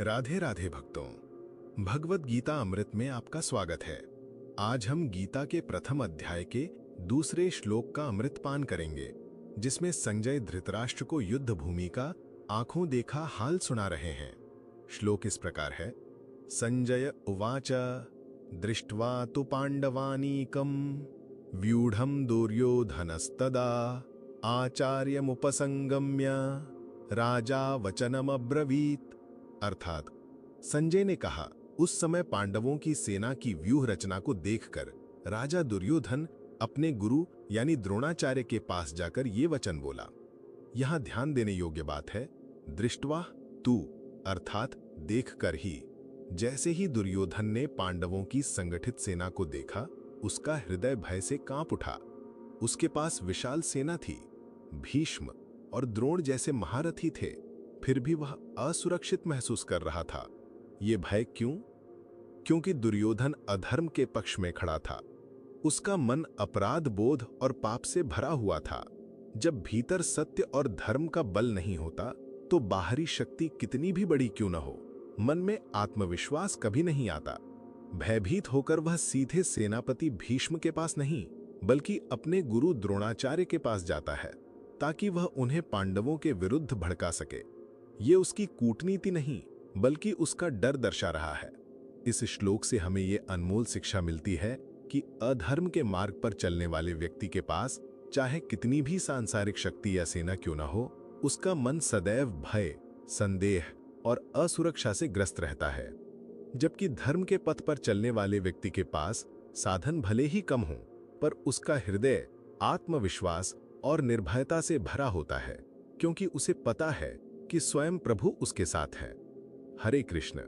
राधे राधे भक्तों, भगवत गीता अमृत में आपका स्वागत है। आज हम गीता के प्रथम अध्याय के दूसरे श्लोक का अमृत पान करेंगे, जिसमें संजय धृतराष्ट्र को युद्ध भूमि का आंखों देखा हाल सुना रहे हैं। श्लोक इस प्रकार है। संजय उवाच दृष्ट्वा तु पांडवानीकं व्यूढ़ं दुर्योधनस्तदा आचार्यमुपसंगम्य राजा वचनमब्रवीत। अर्थात संजय ने कहा, उस समय पांडवों की सेना की व्यूह रचना को देखकर राजा दुर्योधन अपने गुरु यानी द्रोणाचार्य के पास जाकर ये वचन बोला। यहां ध्यान देने योग्य बात है, दृष्ट्वा तू अर्थात देखकर ही। जैसे ही दुर्योधन ने पांडवों की संगठित सेना को देखा, उसका हृदय भय से कांप उठा। उसके पास विशाल सेना थी, भीष्म और द्रोण जैसे महारथी थे, फिर भी वह असुरक्षित महसूस कर रहा था। ये भय क्यों? क्योंकि दुर्योधन अधर्म के पक्ष में खड़ा था। उसका मन अपराध बोध और पाप से भरा हुआ था। जब भीतर सत्य और धर्म का बल नहीं होता, तो बाहरी शक्ति कितनी भी बड़ी क्यों न हो, मन में आत्मविश्वास कभी नहीं आता। भयभीत होकर वह सीधे सेनापति भीष्म के पास नहीं, बल्कि अपने गुरु द्रोणाचार्य के पास जाता है, ताकि वह उन्हें पांडवों के विरुद्ध भड़का सके। ये उसकी कूटनीति नहीं, बल्कि उसका डर दर्शा रहा है। इस श्लोक से हमें ये अनमोल शिक्षा मिलती है कि अधर्म के मार्ग पर चलने वाले व्यक्ति के पास चाहे कितनी भी सांसारिक शक्ति या सेना क्यों न हो, उसका मन सदैव भय, संदेह और असुरक्षा से ग्रस्त रहता है। जबकि धर्म के पथ पर चलने वाले व्यक्ति के पास साधन भले ही कम हो, पर उसका हृदय आत्मविश्वास और निर्भयता से भरा होता है, क्योंकि उसे पता है कि स्वयं प्रभु उसके साथ है। हरे कृष्ण।